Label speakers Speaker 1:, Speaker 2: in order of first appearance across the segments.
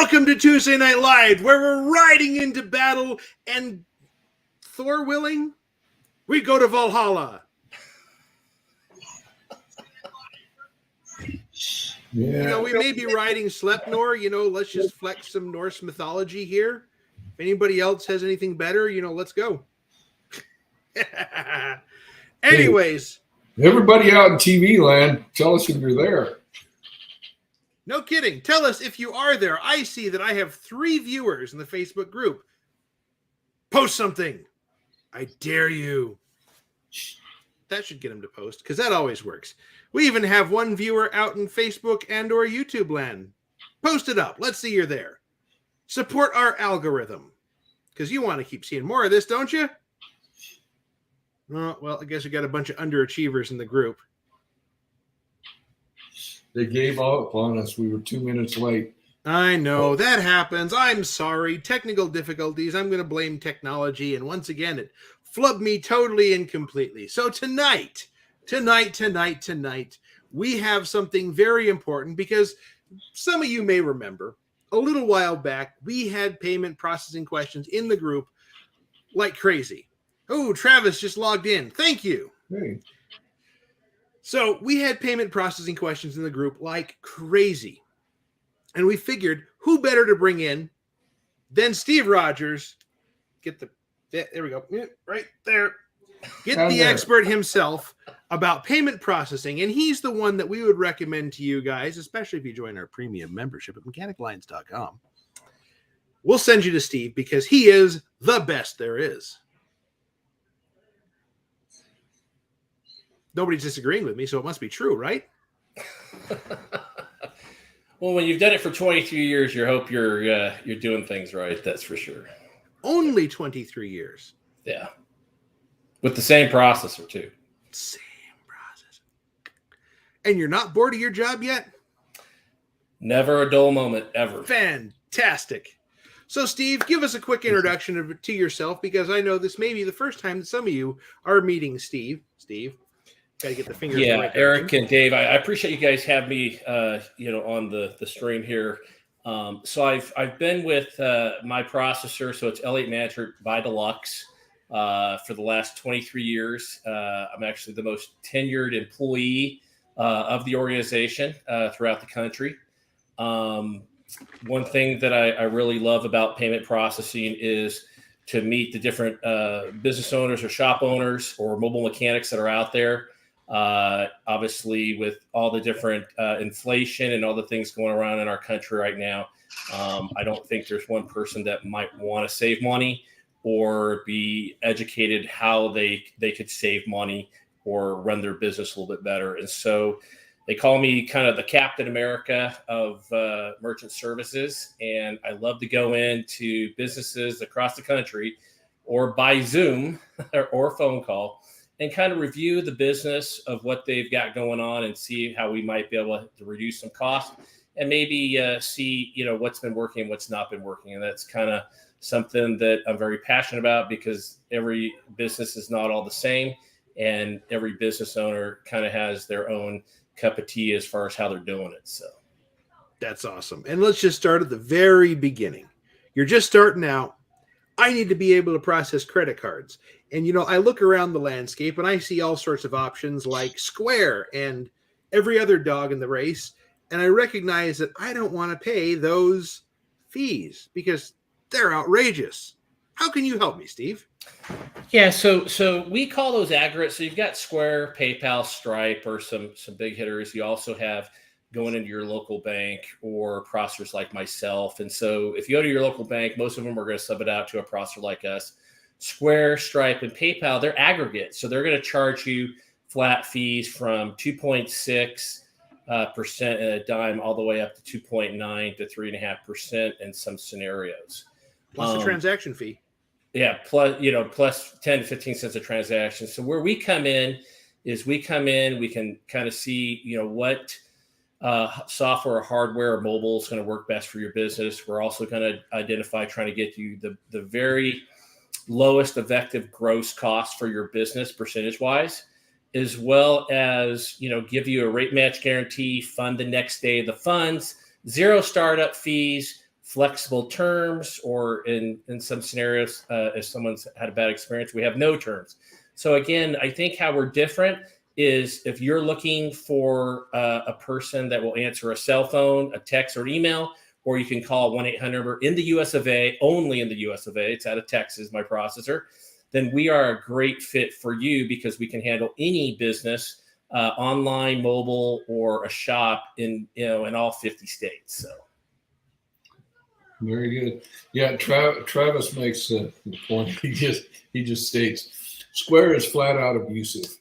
Speaker 1: Welcome to Tuesday Night Live, where we're riding into battle and, Thor willing, we go to Valhalla.
Speaker 2: Yeah.
Speaker 1: We may be riding Sleipnor, let's just flex some Norse mythology here. If anybody else has anything better, let's go. Anyways.
Speaker 2: Everybody out in TV land, tell us if you're there.
Speaker 1: No kidding. Tell us if you are there. I see that I have 3 viewers in the Facebook group. Post something. I dare you. That should get them to post, because that always works. We even have 1 viewer out in Facebook and or YouTube land. Post it up. Let's see you're there. Support our algorithm, because you want to keep seeing more of this, don't you? Oh, well, I guess we got a bunch of underachievers in the group.
Speaker 2: They gave up on us. We were 2 minutes late.
Speaker 1: I know. That happens. I'm sorry. Technical difficulties. I'm going to blame technology. And once again, it flubbed me totally and completely. So tonight, we have something very important, because some of you may remember a little while back, we had payment processing questions in the group like crazy. Oh, Travis just logged in. Thank you.
Speaker 2: Hey.
Speaker 1: So we had payment processing questions in the group like crazy. And we figured, who better to bring in than Steve Rogers? There we go. Right there. Get the expert himself about payment processing. And he's the one that we would recommend to you guys, especially if you join our premium membership at mechaniclines.com. We'll send you to Steve, because he is the best there is. Nobody's disagreeing with me, so it must be true, right?
Speaker 3: Well, when you've done it for 23 years, you hope you're doing things right. That's for sure.
Speaker 1: Only 23 years.
Speaker 3: Yeah. With the same processor, too.
Speaker 1: Same processor. And you're not bored of your job yet?
Speaker 3: Never a dull moment, ever.
Speaker 1: Fantastic. So, Steve, give us a quick introduction to yourself, because I know this may be the first time that some of you are meeting Steve. Steve, got to get the fingers
Speaker 3: Yeah,
Speaker 1: right.
Speaker 3: Eric and Dave, I appreciate you guys have me, on the stream here. So I've been with my processor, so it's L8 Manager by Deluxe, for the last 23 years. I'm actually the most tenured employee of the organization throughout the country. One thing that I really love about payment processing is to meet the different business owners or shop owners or mobile mechanics that are out there. Obviously, with all the different inflation and all the things going around in our country right now, I don't think there's one person that might want to save money or be educated how they could save money or run their business a little bit better. And so they call me kind of the Captain America of merchant services. And I love to go into businesses across the country or by Zoom or phone call and kind of review the business of what they've got going on and see how we might be able to reduce some costs and maybe see, what's been working and what's not been working. And that's kind of something that I'm very passionate about, because every business is not all the same, and every business owner kind of has their own cup of tea as far as how they're doing it. So
Speaker 1: that's awesome. And let's just start at the very beginning. You're just starting out. I need to be able to process credit cards. And, I look around the landscape and I see all sorts of options like Square and every other dog in the race. And I recognize that I don't want to pay those fees because they're outrageous. How can you help me, Steve?
Speaker 3: Yeah, so we call those aggregates. So you've got Square, PayPal, Stripe, or some big hitters. You also have going into your local bank or processors like myself. And so if you go to your local bank, most of them are going to sub it out to a processor like us. Square, Stripe, and PayPal, they're aggregates. So they're going to charge you flat fees from 2.6% percent and a dime all the way up to 2.9 to 3.5% in some scenarios.
Speaker 1: Plus the transaction fee.
Speaker 3: Yeah, plus 10 to 15 cents a transaction. So where we come in is we can kind of see, what software or hardware or mobile is going to work best for your business. We're also going to identify trying to get you the very lowest effective gross cost for your business percentage wise, as well as, give you a rate match guarantee, fund the next day of the funds, zero startup fees, flexible terms, or in some scenarios, if someone's had a bad experience, we have no terms. So again, I think how we're different is if you're looking for a person that will answer a cell phone, a text, or an email, or you can call 1-800 number in the US of A, only in the US of A, it's out of Texas, my processor, then we are a great fit for you because we can handle any business, online, mobile, or a shop in all 50 states. So.
Speaker 2: Very good. Yeah, Travis makes the point. He just states Square is flat out abusive.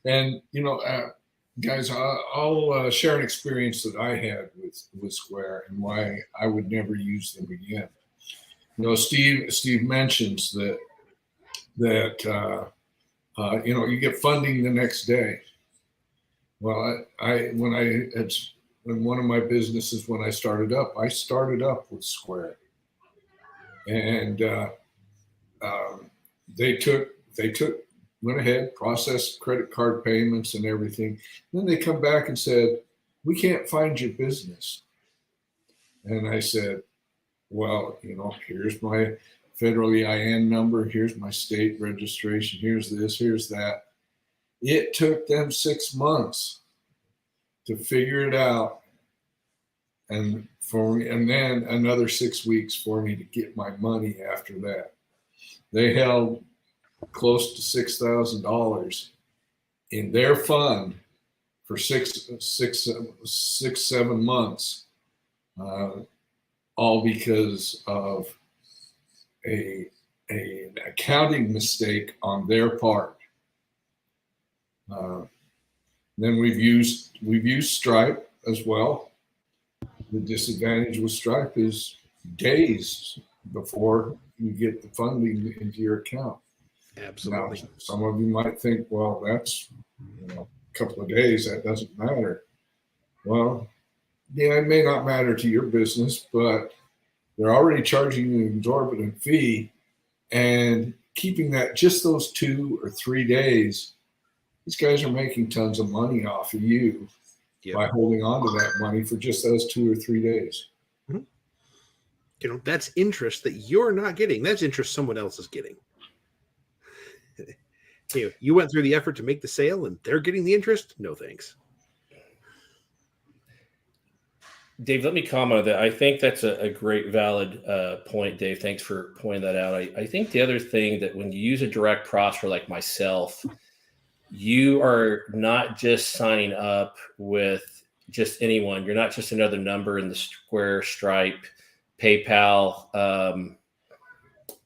Speaker 2: And guys, I'll share an experience that I had with Square and why I would never use them again. Steve mentions that you get funding the next day. Well, in one of my businesses, when I started up with Square, and they went ahead, processed credit card payments and everything. Then they come back and said, "We can't find your business." And I said, "Well, here's my federal EIN number, here's my state registration, here's this, here's that." It took them 6 months to figure it out, and then another 6 weeks for me to get my money after that. They held close to $6,000 in their fund for 7 months, all because of an accounting mistake on their part. Then we've used Stripe as well. The disadvantage with Stripe is days before you get the funding into your account.
Speaker 1: Absolutely.
Speaker 2: Now, some of you might think, well, that's a couple of days, that doesn't matter. Well, yeah, it may not matter to your business, but they're already charging you an exorbitant fee, and keeping that just those 2 or 3 days, these guys are making tons of money off of you by holding on to that money for just those 2 or 3 days.
Speaker 1: Mm-hmm. That's interest that you're not getting. That's interest someone else is getting. You went through the effort to make the sale and they're getting the interest? No, thanks.
Speaker 3: Dave, let me comment on that. I think that's a great, valid point, Dave. Thanks for pointing that out. I think the other thing that when you use a direct processor like myself, you are not just signing up with just anyone. You're not just another number in the Square, Stripe, PayPal,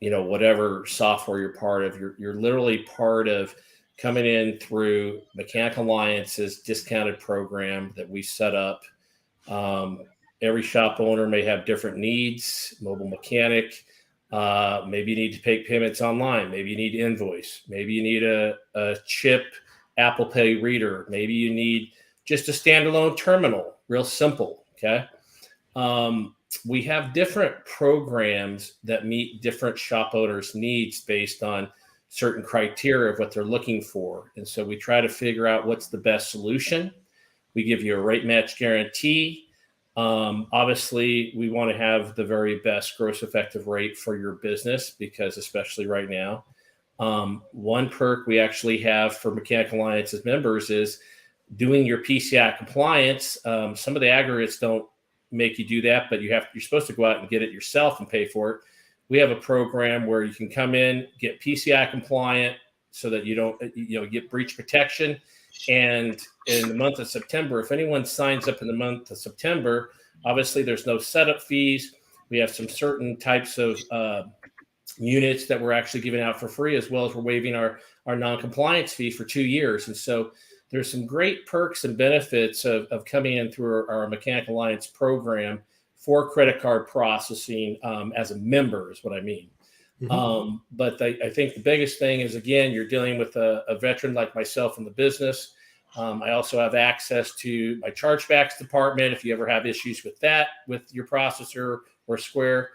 Speaker 3: whatever software you're part of. You're literally part of coming in through Mechanical Alliance's discounted program that we set up. Every shop owner may have different needs. Mobile mechanic, maybe you need to pay payments online. Maybe you need invoice. Maybe you need a chip Apple Pay reader. Maybe you need just a standalone terminal, real simple. Okay. We have different programs that meet different shop owners' needs based on certain criteria of what they're looking for. And so we try to figure out what's the best solution. We give you a rate match guarantee. Obviously, we want to have the very best gross effective rate for your business because especially right now, one perk we actually have for Mechanical Alliance's members is doing your PCI compliance. Some of the aggregates don't make you do that, but you're supposed to go out and get it yourself and pay for it. We have a program where you can come in, get PCI compliant so that you don't, get breach protection. And in the month of September, if anyone signs up in the month of September, obviously there's no setup fees. We have some certain types of units that we're actually giving out for free, as well as we're waiving our non-compliance fee for 2 years. And so there's some great perks and benefits of coming in through our Mechanical Alliance program for credit card processing as a member is what I mean. Mm-hmm. But I think the biggest thing is, again, you're dealing with a veteran like myself in the business. I also have access to my chargebacks department if you ever have issues with that, with your processor or Square.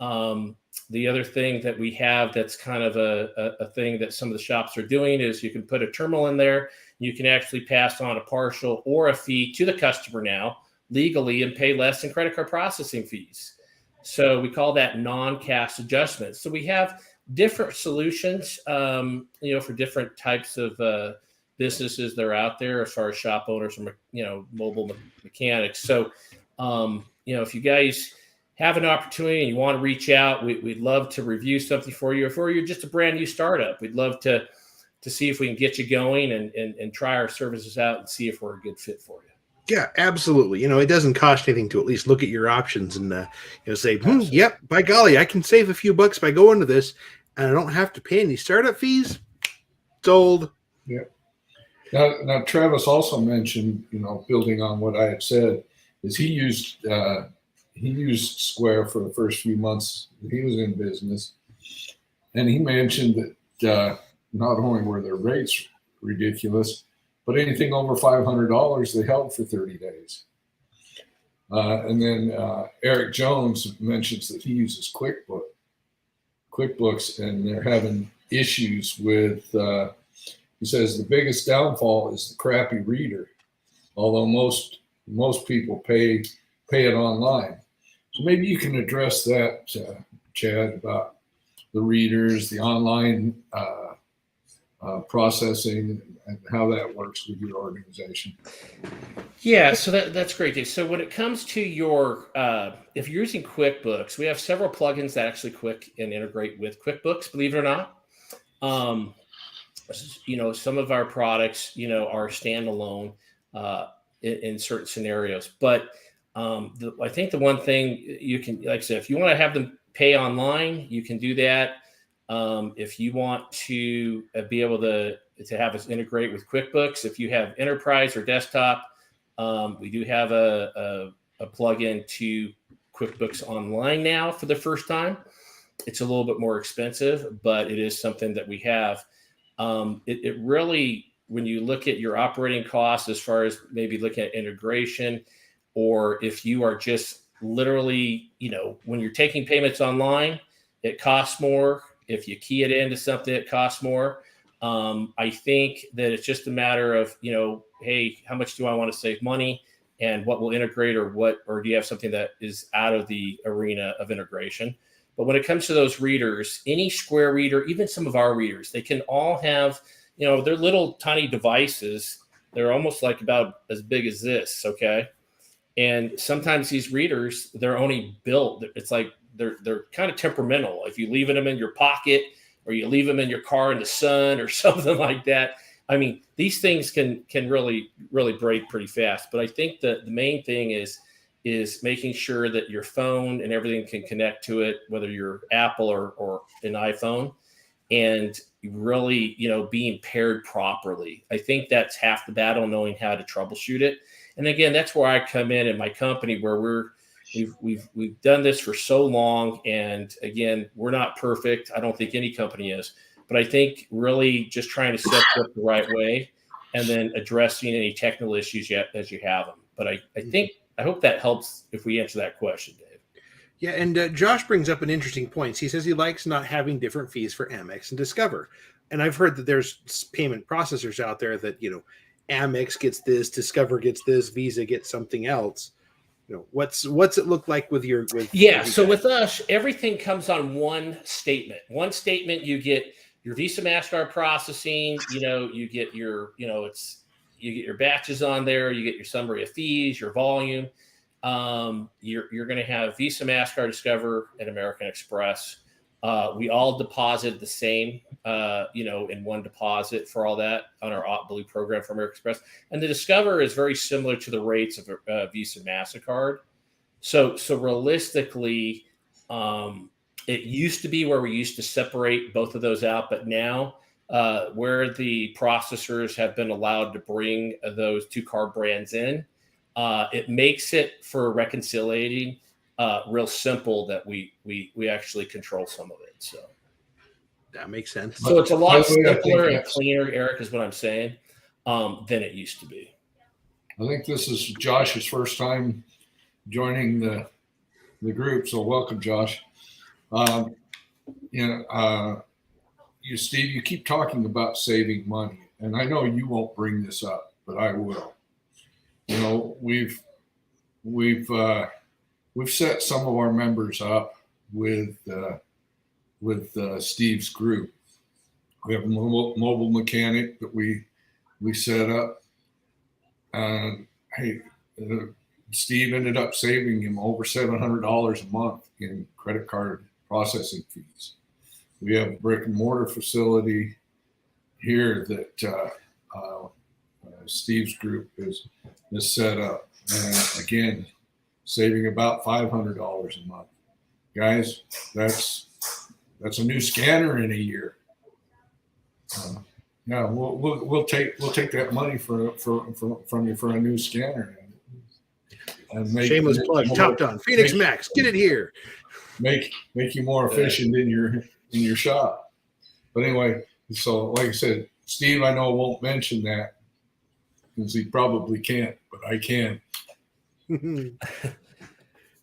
Speaker 3: The other thing that we have that's kind of a thing that some of the shops are doing is you can put a terminal in there. You can actually pass on a partial or a fee to the customer now legally and pay less in credit card processing fees. So we call that non-cash adjustments. So we have different solutions, for different types of businesses that are out there as far as shop owners and, mobile mechanics. So, if you guys have an opportunity and you want to reach out, we'd love to review something for you. If you're just a brand new startup, we'd love to see if we can get you going and try our services out and see if we're a good fit for you.
Speaker 1: Yeah, absolutely. It doesn't cost anything to at least look at your options and say, yep, by golly, I can save a few bucks by going to this, and I don't have to pay any startup fees. Sold.
Speaker 2: Yeah. Now Travis also mentioned, building on what I had said, is he used Square for the first few months that he was in business, and he mentioned that not only were their rates ridiculous, but anything over $500 they held for 30 days. And then Eric Jones mentions that he uses QuickBooks, and they're having issues with. He says the biggest downfall is the crappy reader, although most people pay it online. So maybe you can address that, Chad, about the readers, the online processing, and how that works with your organization.
Speaker 3: Yeah, so that's great, Dave. So when it comes to your, if you're using QuickBooks, we have several plugins that actually quick and integrate with QuickBooks, believe it or not. Some of our products, are standalone in certain scenarios. But I think the one thing you can, like I said, if you want to have them pay online, you can do that. If you want to be able to have us integrate with QuickBooks, if you have enterprise or desktop, we do have a plugin to QuickBooks Online now for the first time. It's a little bit more expensive, but it is something that we have. It really, when you look at your operating costs, as far as maybe looking at integration, or if you are just literally, when you're taking payments online, it costs more. If you key it into something, it costs more. I think that it's just a matter of, hey, how much do I want to save money, and what will integrate, or do you have something that is out of the arena of integration? But when it comes to those readers, any Square reader, even some of our readers, they can all have, they're little tiny devices. They're almost like about as big as this, okay? And sometimes these readers, they're only built, it's like they're kind of temperamental. If you leave them in your pocket, or you leave them in your car in the sun or something like that, I mean, these things can really, really break pretty fast. But I think that the main thing is making sure that your phone and everything can connect to it, whether you're Apple or an iPhone, and really, being paired properly. I think that's half the battle, knowing how to troubleshoot it. And again, that's where I come in my company, where we've done this for so long. And again, we're not perfect. I don't think any company is, but I think really just trying to set it up the right way, and then addressing any technical issues as you have them. But I hope that helps if we answer that question, Dave.
Speaker 1: Yeah, and Josh brings up an interesting point. He says he likes not having different fees for Amex and Discover. And I've heard that there's payment processors out there that, Amex gets this, Discover gets this, Visa gets something else. What's it look like with your?
Speaker 3: So with us, everything comes on one statement. One statement, you get your Visa, Mastercard processing. You get your, you get your batches on there. You get your summary of fees, your volume. You're going to have Visa, Mastercard, Discover, and American Express. We all deposit the same, in one deposit for all that on our OptBlue program for American Express. And the Discover is very similar to the rates of Visa, MasterCard. So realistically, it used to be where we used to separate both of those out, but now where the processors have been allowed to bring those two card brands in, it makes it for reconciliating real simple that we actually control some of it. So
Speaker 1: that makes sense.
Speaker 3: So it's a lot simpler and cleaner, Eric, is what I'm saying, than it used to be.
Speaker 2: I think this is Josh's first time joining the group, so welcome, Josh. You, Steve, you keep talking about saving money, and I know you won't bring this up, but I will. we've set some of our members up with Steve's group. We have a mobile mechanic that we set up. Hey, Steve ended up saving him over $700 a month in credit card processing fees. We have a brick and mortar facility here that Steve's group is set up, and again, saving about $500 a month. Guys, that's a new scanner in a year. Yeah, we'll take that money from you for a new scanner. And
Speaker 1: Shameless plug. Top Don, Phoenix Max, get it here.
Speaker 2: Make you more efficient in your shop. But anyway, so like I said, Steve, I know won't mention that because he probably can't, but I can.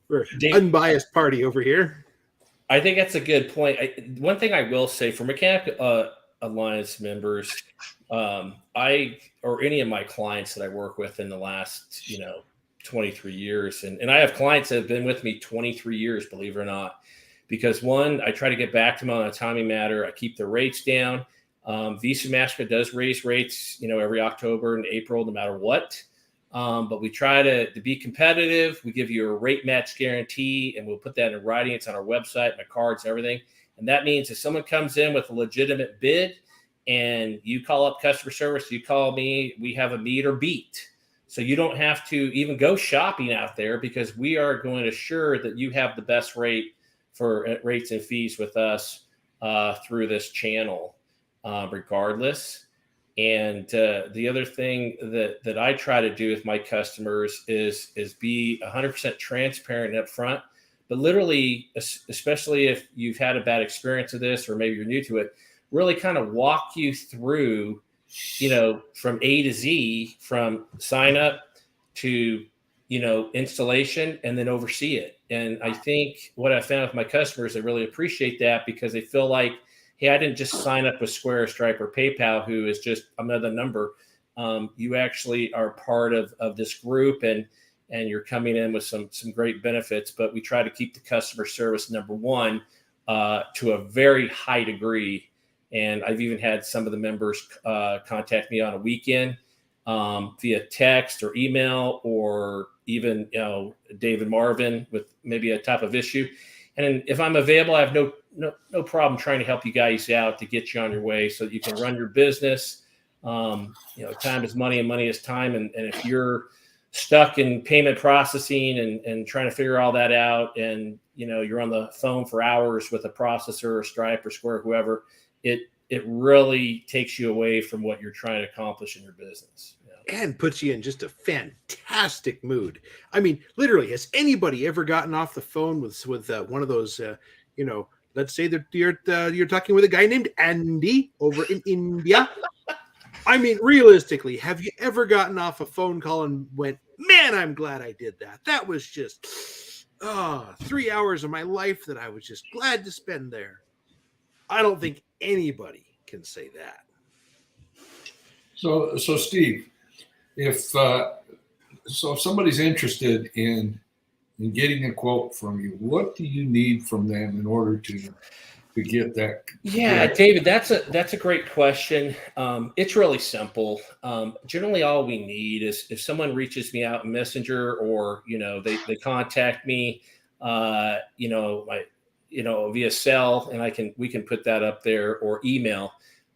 Speaker 1: We're unbiased party over here.
Speaker 3: I think that's a good point. One thing I will say for Mechanic Alliance members, I or any of my clients that I work with in the last 23 years, and I have clients that have been with me 23 years, believe it or not, because one, I try to get back to them on a timely matter. I keep the rates down. Visa Mastercard does raise rates, every October and April, no matter what. But we try to be competitive. We give you a rate match guarantee, and we'll put that in writing. It's on our website, my cards, everything. And that means if someone comes in with a legitimate bid and you call up customer service, you call me, we have a meet or beat. So you don't have to even go shopping out there because we are going to assure that you have the best rate for rates and fees with us through this channel, regardless. And the other thing that I try to do with my customers is be 100% transparent up front. But literally, especially if you've had a bad experience with this or maybe you're new to it, really kind of walk you through, from A to Z, from sign up to, installation, and then oversee it. And I think what I found with my customers, they really appreciate that because they feel like, hey, I didn't just sign up with Square, Stripe, or PayPal, who is just another number. You actually are part of this group, and you're coming in with some great benefits. But we try to keep the customer service number one to a very high degree. And I've even had some of the members contact me on a weekend via text or email, or even David Marvin with maybe a type of issue. And if I'm available, I have no problem trying to help you guys out to get you on your way so that you can run your business. Time is money and money is time. And if you're stuck in payment processing and trying to figure all that out, and you're on the phone for hours with a processor or Stripe or Square, whoever, it really takes you away from what you're trying to accomplish in your business.
Speaker 1: And puts you in just a fantastic mood. I mean, literally, has anybody ever gotten off the phone with one of those, let's say that you're talking with a guy named Andy over in India? I mean, realistically, have you ever gotten off a phone call and went, man, I'm glad I did that. That was just 3 hours of my life that I was just glad to spend there. I don't think anybody can say that.
Speaker 2: So Steve, if somebody's interested in getting a quote from you, what do you need from them in order to get that?
Speaker 3: Yeah, David, that's a great question. It's really simple. Generally, all we need is if someone reaches me out in Messenger, or they contact me, via cell, and we can put that up there, or email.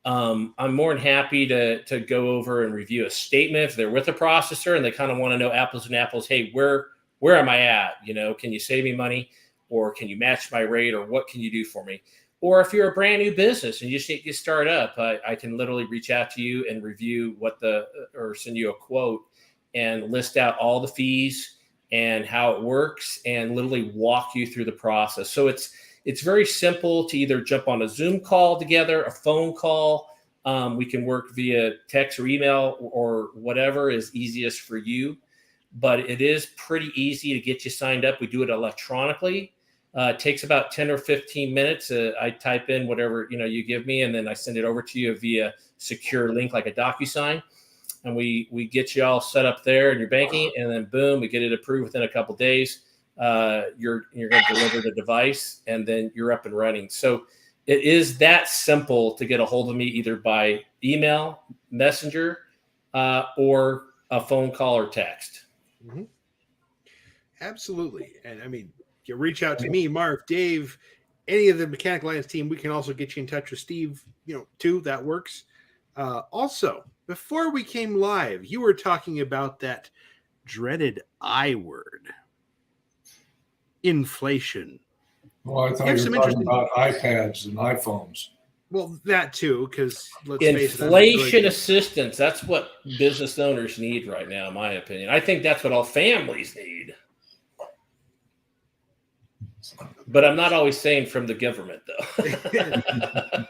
Speaker 3: I'm more than happy to go over and review a statement if they're with a processor and they kind of want to know apples and apples. Hey, where am I at? Can you save me money, or can you match my rate, or what can you do for me? Or if you're a brand new business and you just need to start up, I can literally reach out to you and review or send you a quote and list out all the fees and how it works, and literally walk you through the process. So it's very simple to either jump on a Zoom call together, a phone call. We can work via text or email, or whatever is easiest for you. But it is pretty easy to get you signed up. We do it electronically. It takes about 10 or 15 minutes. I type in whatever you give me, and then I send it over to you via secure link like a DocuSign. and we get you all set up there in your banking, and then boom, we get it approved within a couple of days. You're going to deliver the device, and then you're up and running. So it is that simple to get a hold of me, either by email, messenger, or a phone call or text.
Speaker 1: Mm-hmm. Absolutely. And I mean, you reach out to me, Marv, Dave, any of the Mechanical Alliance team. We can also get you in touch with Steve, too. That works. Also, before we came live, you were talking about that dreaded I word, inflation.
Speaker 2: Well, I thought you were talking about iPads and iPhones.
Speaker 1: Well, that too, because let's face it,
Speaker 3: inflation assistance. That's what business owners need right now, in my opinion. I think that's what all families need. But I'm not always saying from the government, though.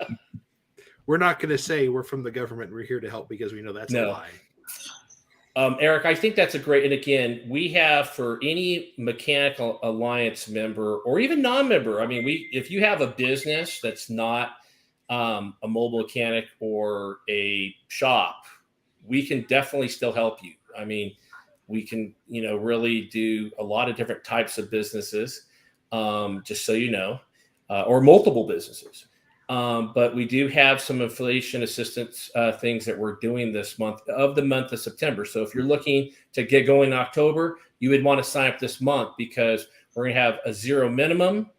Speaker 1: We're not going to say we're from the government. We're here to help, because we know that's a lie.
Speaker 3: Eric, I think that's a great, and again, we have for any Mechanical Alliance member or even non-member, I mean, if you have a business that's not a mobile mechanic or a shop, we can definitely still help you. I mean, we can, really do a lot of different types of businesses, just so you know, or multiple businesses. But we do have some inflation assistance things that we're doing this month of September. So if you're looking to get going in October, you would want to sign up this month, because we're going to have a zero minimum.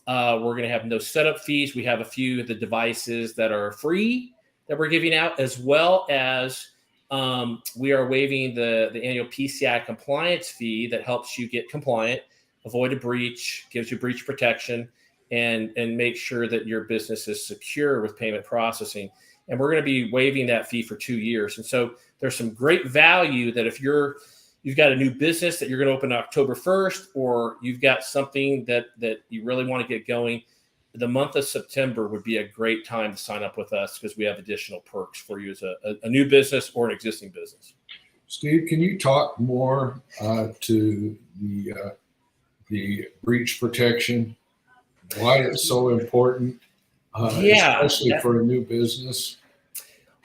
Speaker 3: We're going to have no setup fees. We have a few of the devices that are free that we're giving out, as well as we are waiving the annual PCI compliance fee that helps you get compliant, avoid a breach, gives you breach protection, and make sure that your business is secure with payment processing. And we're going to be waiving that fee for 2 years. And so there's some great value that if you've got a new business that you're going to open October 1st, or you've got something that you really want to get going, the month of September would be a great time to sign up with us, because we have additional perks for you as a new business or an existing business.
Speaker 2: Steve, can you talk more to the breach protection? Why it's so important, especially for a new business?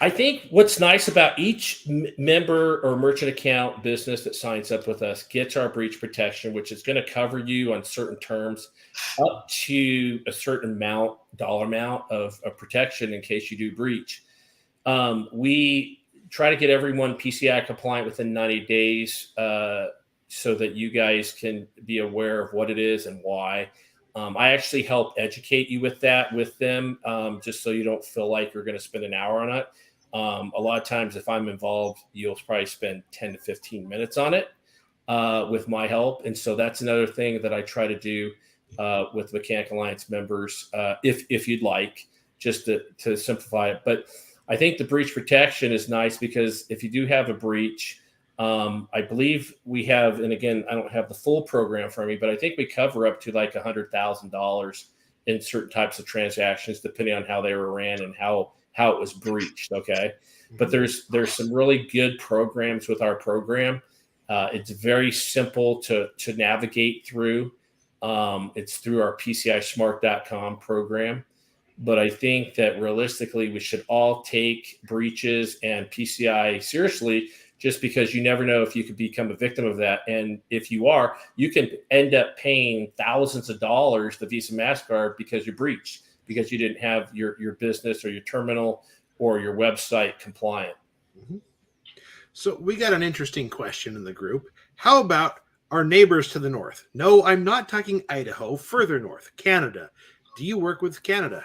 Speaker 3: I think what's nice about each member or merchant account business that signs up with us gets our breach protection, which is going to cover you on certain terms up to a certain dollar amount of protection in case you do breach. We try to get everyone PCI compliant within 90 days so that you guys can be aware of what it is and why. I actually help educate you with them, just so you don't feel like you're going to spend an hour on it. A lot of times, if I'm involved, you'll probably spend 10 to 15 minutes on it with my help. And so that's another thing that I try to do with Mechanical Alliance members, if you'd like, just to simplify it. But I think the breach protection is nice, because if you do have a breach, I believe we have, and again, I don't have the full program for me, but I think we cover up to like $100,000 in certain types of transactions, depending on how they were ran and how it was breached. Okay. But there's some really good programs with our program. It's very simple to navigate through. It's through our PCIsmart.com program. But I think that realistically, we should all take breaches and PCI seriously, just because you never know if you could become a victim of that. And if you are, you can end up paying thousands of dollars to Visa, MasterCard, because you breached, because you didn't have your business or your terminal or your website compliant.
Speaker 1: Mm-hmm. So we got an interesting question in the group. How about our neighbors to the north? No, I'm not talking Idaho, further north, Canada. Do you work with Canada?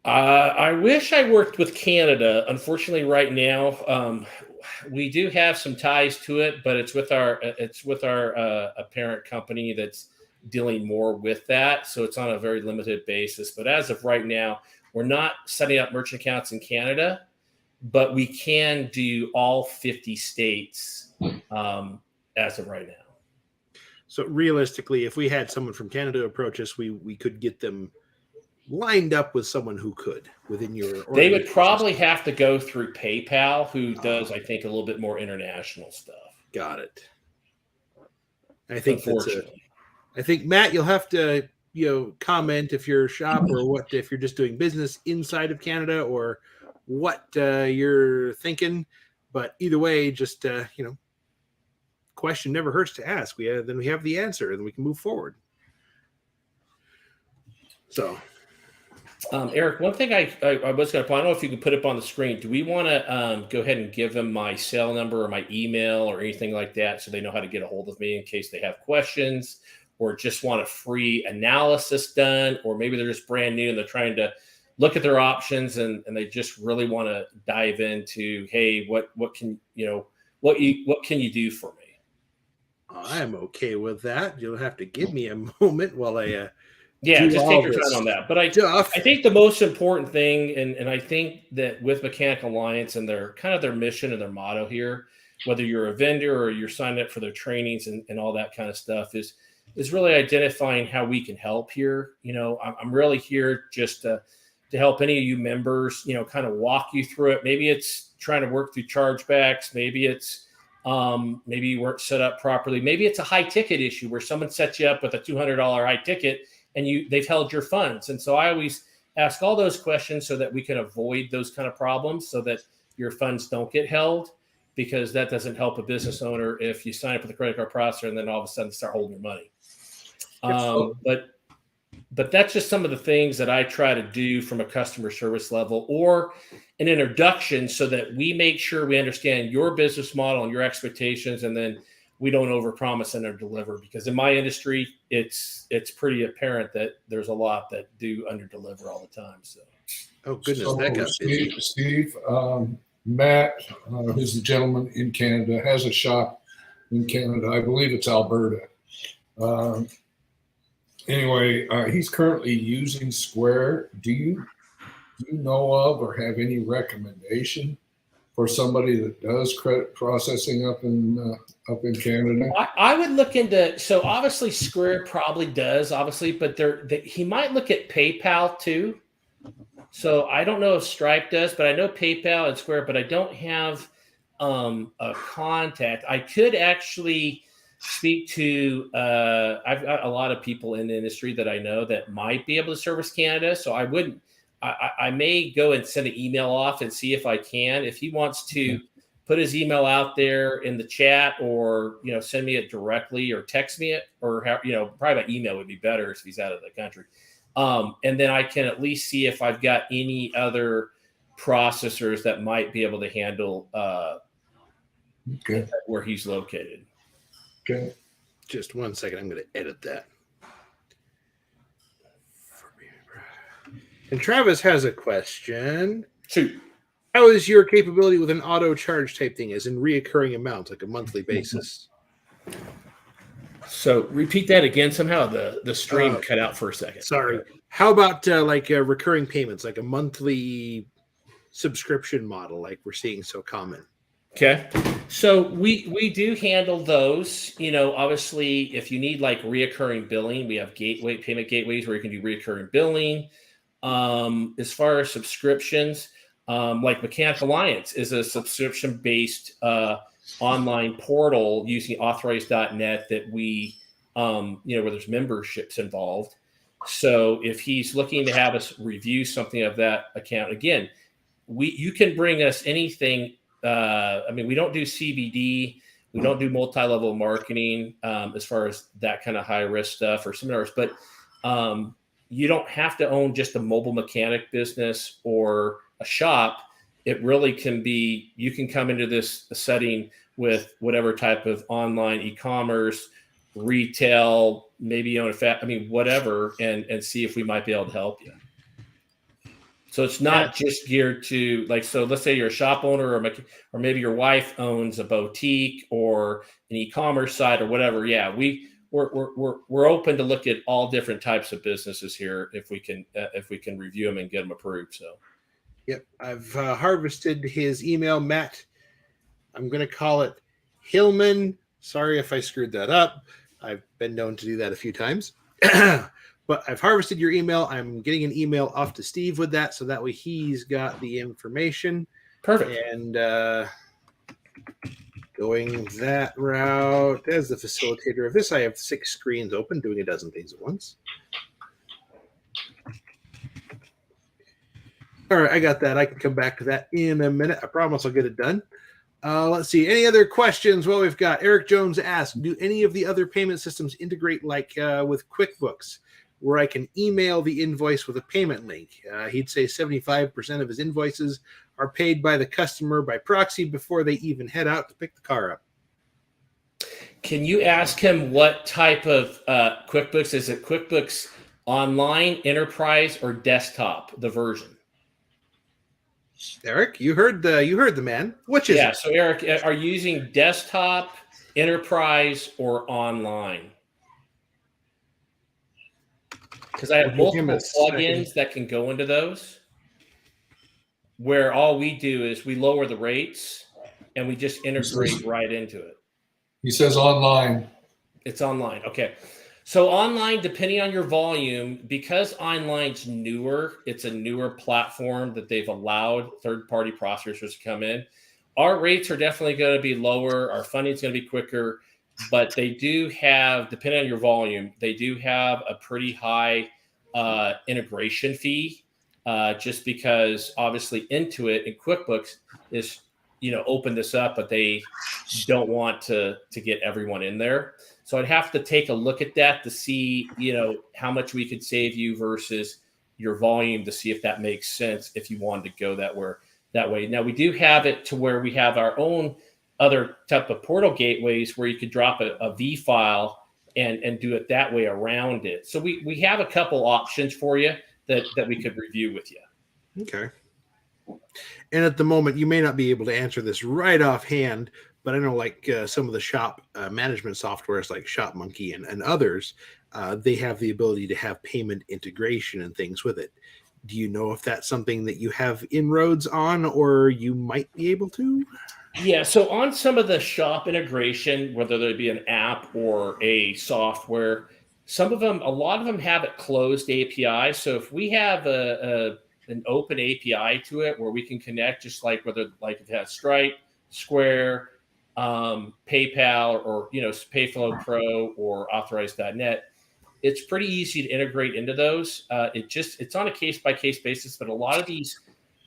Speaker 3: I wish I worked with Canada. Unfortunately, right now, we do have some ties to it, but it's with our a parent company that's dealing more with that. So it's on a very limited basis. But as of right now, we're not setting up merchant accounts in Canada, but we can do all 50 states as of right now.
Speaker 1: So realistically, if we had someone from Canada approach us, we could get them lined up with someone who could within your.
Speaker 3: They would probably have to go through PayPal, who does, I think, a little bit more international stuff.
Speaker 1: Got it. I think I think, Matt, you'll have to comment if you're a shop or what if you're just doing business inside of Canada, or what you're thinking. But either way, just question never hurts to ask. Then we have the answer, and we can move forward. So,
Speaker 3: Eric, one thing I was going to point, I don't know if you can put up on the screen. Do we want to go ahead and give them my cell number or my email or anything like that so they know how to get a hold of me in case they have questions or just want a free analysis done, or maybe they're just brand new and they're trying to look at their options and they just really want to dive into, hey, what can you do for me?
Speaker 1: I'm okay with that. You'll have to give me a moment while I
Speaker 3: just take your time on that. But I think the most important thing, and I think that with Mechanical Alliance and their mission and their motto here, whether you're a vendor or you're signed up for their trainings and all that kind of stuff, is really identifying how we can help here. I'm really here just to help any of you members, kind of walk you through it. Maybe it's trying to work through chargebacks. Maybe it's maybe you weren't set up properly. Maybe it's a high ticket issue where someone sets you up with a $200 high ticket and they've held your funds. And so I always ask all those questions so that we can avoid those kind of problems so that your funds don't get held, because that doesn't help a business owner if you sign up with a credit card processor and then all of a sudden start holding your money. But that's just some of the things that I try to do from a customer service level or an introduction so that we make sure we understand your business model and your expectations, and then we don't overpromise and underdeliver, because in my industry, it's pretty apparent that there's a lot that do underdeliver all the time. So,
Speaker 1: oh goodness, that got busy.
Speaker 2: Steve, Matt, who's the gentleman in Canada, has a shop in Canada. I believe it's Alberta. Anyway, he's currently using Square. Do you know of or have any recommendation for somebody that does credit processing up in Canada?
Speaker 3: I would look into, so obviously Square probably does, but he might look at PayPal too. So I don't know if Stripe does, but I know PayPal and Square, but I don't have a contact. I could actually speak to, I've got a lot of people in the industry that I know that might be able to service Canada. So I may go and send an email off and see if I can. If he wants to put his email out there in the chat, or send me it directly, or text me it, or probably by email would be better if he's out of the country. And then I can at least see if I've got any other processors that might be able to handle where he's located.
Speaker 2: Okay.
Speaker 1: Just 1 second. I'm going to edit that. And Travis has a question.
Speaker 3: Shoot.
Speaker 1: How is your capability with an auto charge type thing, as in reoccurring amount, like a monthly basis?
Speaker 3: So repeat that again. Somehow the stream cut out for a second.
Speaker 1: Sorry. How about recurring payments, like a monthly subscription model, like we're seeing so common?
Speaker 3: Okay. So we do handle those. Obviously, if you need like reoccurring billing, we have payment gateways where you can do reoccurring billing. As far as subscriptions, like Mechanical Alliance is a subscription-based online portal using authorized.net that we, where there's memberships involved. So if he's looking to have us review something of that account, again, you can bring us anything. We don't do CBD. We don't do multi-level marketing as far as that kind of high-risk stuff or seminars. But you don't have to own just a mobile mechanic business or a shop. It really can be, you can come into this setting with whatever type of online e-commerce, retail, maybe own whatever, and see if we might be able to help you. So it's not just geared to so let's say you're a shop owner or maybe your wife owns a boutique or an e-commerce site or whatever. Yeah, we're open to look at all different types of businesses here if we can review them and get them approved. So,
Speaker 1: yep, I've harvested his email, Matt. I'm going to call it Hillman. Sorry if I screwed that up. I've been known to do that a few times. But I've harvested your email. I'm getting an email off to Steve with that, so that way he's got the information.
Speaker 3: Perfect.
Speaker 1: And going that route, as the facilitator of this, I have 6 screens open, doing a dozen things at once. All right, I got that. I can come back to that in a minute. I promise I'll get it done. Let's see. Any other questions? Well, we've got Eric Jones asked, do any of the other payment systems integrate like with QuickBooks, where I can email the invoice with a payment link? He'd say 75% of his invoices are paid by the customer by proxy before they even head out to pick the car up.
Speaker 3: Can you ask him what type of QuickBooks? Is it QuickBooks Online, Enterprise, or Desktop, the version?
Speaker 1: Eric, you heard the man. Which is it?
Speaker 3: So Eric, are you using Desktop, Enterprise, or Online? Because I have multiple plugins that can go into those, where all we do is we lower the rates and we just integrate right into it.
Speaker 2: He says online.
Speaker 3: It's online. Okay. So online, depending on your volume, because online's newer, it's a newer platform that they've allowed third-party processors to come in. Our rates are definitely going to be lower. Our funding is going to be quicker, but they do have, depending on your volume, they do have a pretty high integration fee, just because obviously Intuit and QuickBooks is, open this up, but they don't want to get everyone in there. So I'd have to take a look at that to see, how much we could save you versus your volume, to see if that makes sense if you wanted to go that way. Now, we do have it to where we have our own other type of portal gateways where you could drop a V file and do it that way around it. So we have a couple options for you that we could review with you.
Speaker 1: Okay. And at the moment, you may not be able to answer this right offhand, but I know like some of the shop management softwares like ShopMonkey and others, they have the ability to have payment integration and things with it. Do you know if that's something that you have inroads on, or you might be able to?
Speaker 3: Yeah, so on some of the shop integration, whether there be an app or a software, a lot of them have it closed API. So if we have an open API to it where we can connect, just like if it has Stripe, Square, PayPal, or Payflow Pro or Authorize.net, it's pretty easy to integrate into those. It's on a case-by-case basis, but a lot of these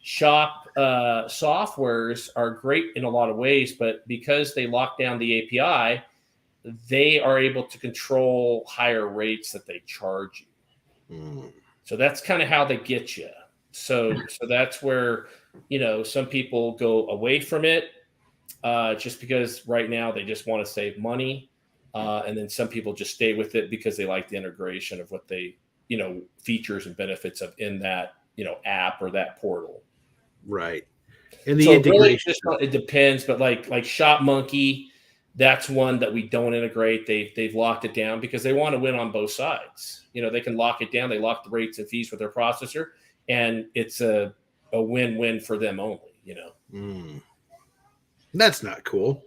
Speaker 3: shop softwares are great in a lot of ways, but because they lock down the API, they are able to control higher rates that they charge you. So that's kind of how they get you. So that's where, some people go away from it just because right now they just want to save money. And then some people just stay with it because they like the integration of what they, features and benefits of in that, app or that portal.
Speaker 1: Right. And the
Speaker 3: so
Speaker 1: integration.
Speaker 3: Really it depends, but like ShopMonkey, that's one that we don't integrate. They've locked it down because they want to win on both sides. They can lock it down. They lock the rates and fees with their processor, and it's a win-win for them only,
Speaker 1: That's not cool.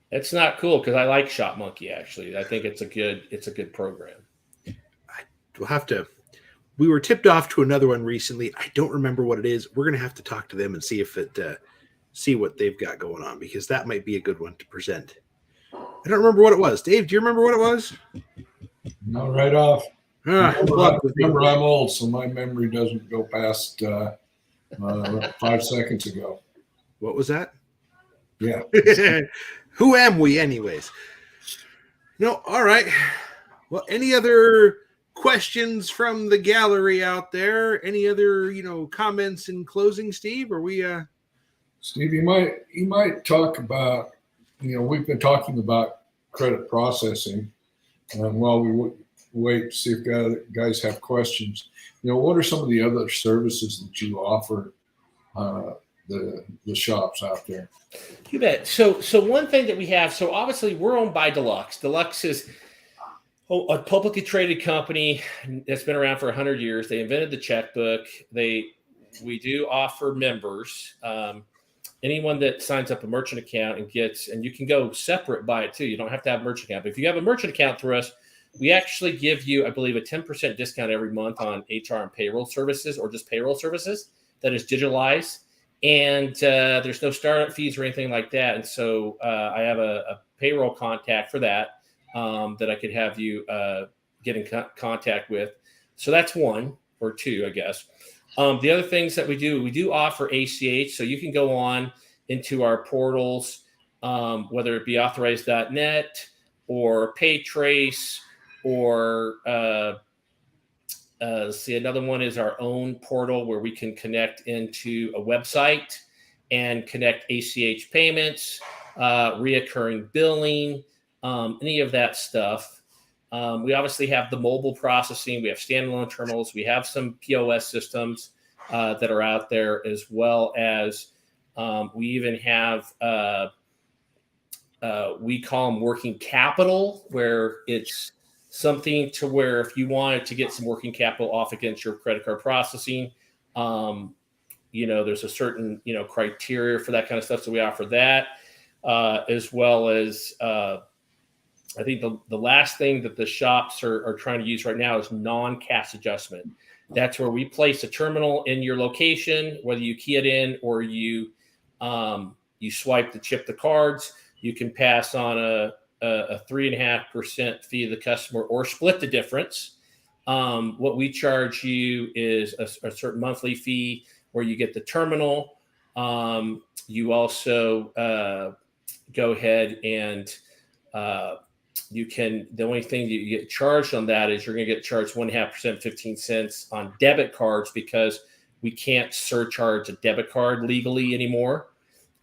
Speaker 3: It's not cool because I like ShopMonkey, actually. I think it's a good program.
Speaker 1: We'll have to. We were tipped off to another one recently. I don't remember what it is. We're going to have to talk to them and see if see what they've got going on, because that might be a good one to present. I don't remember what it was. Dave, do you remember what it was?
Speaker 2: Not right off.
Speaker 1: Remember,
Speaker 2: I'm old, so my memory doesn't go past 5 seconds ago.
Speaker 1: What was that?
Speaker 2: Yeah.
Speaker 1: Who am we, anyways? No, all right. Well, any other questions from the gallery out there? Any other, comments in closing, Steve? Are we
Speaker 2: Steve, you might talk about, we've been talking about credit processing, and while we wait to see if guys have questions, what are some of the other services that you offer the shops out there?
Speaker 3: You bet. So one thing that we have, so obviously we're owned by Deluxe. Deluxe is a publicly traded company that's been around for 100 years. They invented the checkbook. We do offer members, anyone that signs up a merchant account and you can go separate by it too. You don't have to have a merchant account. But if you have a merchant account through us, we actually give you, I believe, a 10% discount every month on HR and payroll services, or just payroll services that is digitalized. And there's no startup fees or anything like that. And so I have a payroll contact for that I could have you get in contact with. So that's one or two, I guess. The other things that we do offer ACH, so you can go on into our portals, whether it be authorize.net or Paytrace or see, another one is our own portal where we can connect into a website and connect ACH payments, reoccurring billing, any of that stuff. We obviously have the mobile processing. We have standalone terminals. We have some POS systems that are out there, as well as we even have, we call them working capital, where it's something to where if you wanted to get some working capital off against your credit card processing, there's a certain, criteria for that kind of stuff. So we offer that, as well as I think the last thing that the shops are trying to use right now is non-cash adjustment. That's where we place a terminal in your location, whether you key it in or you swipe to chip the cards. You can pass on a 3.5% fee to the customer or split the difference. What we charge you is a certain monthly fee where you get the terminal. You also go ahead and the only thing you get charged on that is you're going to get charged 1.5%, 15 cents on debit cards, because we can't surcharge a debit card legally anymore.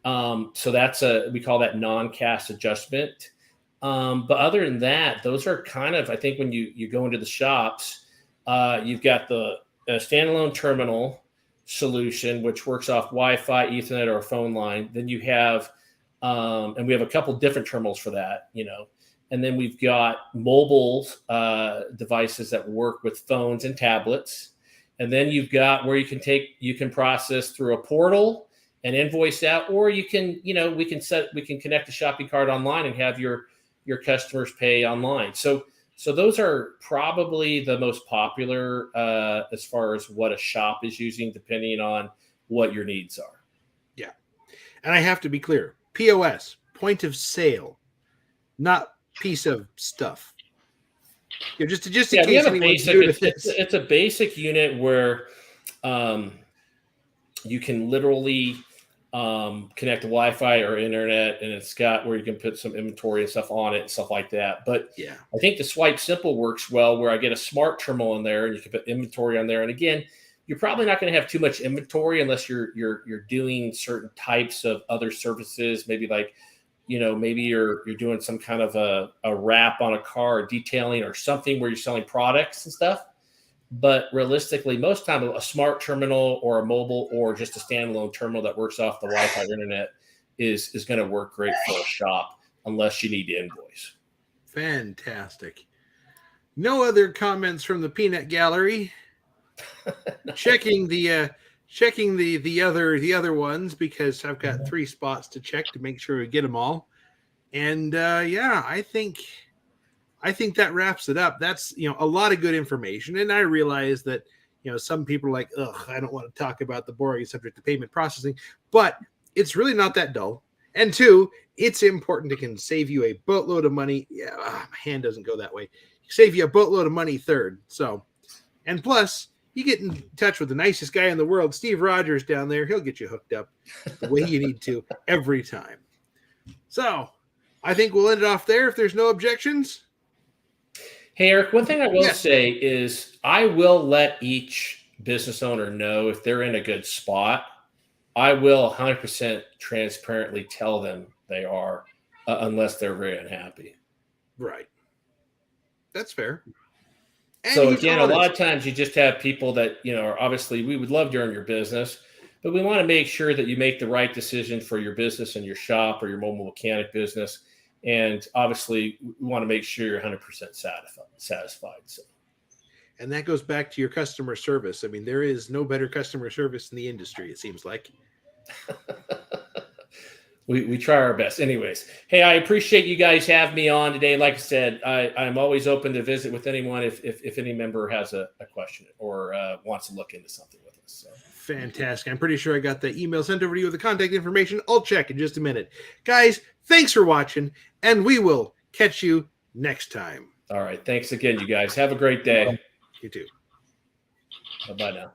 Speaker 3: So we call that non-cash adjustment. But other than that, those are kind of, I think when you go into the shops, you've got the standalone terminal solution, which works off Wi-Fi, Ethernet, or a phone line. Then you have, and we have a couple different terminals for that, and then we've got mobile devices that work with phones and tablets. And then you've got where you can process through a portal and invoice out, or you can, we can connect a shopping cart online and have your customers pay online. So those are probably the most popular as far as what a shop is using, depending on what your needs are.
Speaker 1: Yeah. And I have to be clear, POS, point of sale, not piece of stuff. Just in case
Speaker 3: we have a
Speaker 1: anyone's
Speaker 3: basic.
Speaker 1: new to this.
Speaker 3: It's a basic unit where you can literally connect to Wi-Fi or internet, and it's got where you can put some inventory and stuff on it and stuff like that. But
Speaker 1: yeah,
Speaker 3: I think the Swipe Simple works well, where I get a smart terminal in there and you can put inventory on there. And again, you're probably not going to have too much inventory unless you're doing certain types of other services, maybe like, maybe you're doing some kind of a wrap on a car, detailing or something where you're selling products and stuff. But realistically, most time a smart terminal or a mobile or just a standalone terminal that works off the Wi-Fi or internet is going to work great for a shop, unless you need to invoice.
Speaker 1: Fantastic. No other comments from the peanut gallery. Checking the other ones, because I've got 3 spots to check to make sure we get them all. And I think that wraps it up. That's a lot of good information, and I realize that some people are like, ugh, I don't want to talk about the boring subject of payment processing, but it's really not that dull. And 2, it's important. It can save you a boatload of money. Yeah, my hand doesn't go that way. Save you a boatload of money. 3rd. So, and plus, you get in touch with the nicest guy in the world, Steve Rogers, down there. He'll get you hooked up the way you need to every time. So I think we'll end it off there if there's no objections.
Speaker 3: Hey, Eric, one thing I will say is I will let each business owner know if they're in a good spot. I will 100% transparently tell them they are, unless they're very unhappy.
Speaker 1: Right. That's fair. And
Speaker 3: so again, a lot of times you just have people that, are obviously, we would love to earn your business, but we want to make sure that you make the right decision for your business and your shop or your mobile mechanic business. And obviously we want to make sure you're 100% satisfied. So.
Speaker 1: And that goes back to your customer service. I mean, there is no better customer service in the industry, it seems like.
Speaker 3: We try our best. Anyways, hey, I appreciate you guys having me on today. Like I said, I'm always open to visit with anyone if any member has a question or wants to look into something with us. So.
Speaker 1: Fantastic. I'm pretty sure I got the email sent over to you with the contact information. I'll check in just a minute. Guys, thanks for watching, and we will catch you next time.
Speaker 3: All right. Thanks again, you guys. Have a great day.
Speaker 1: You too.
Speaker 3: Bye-bye now.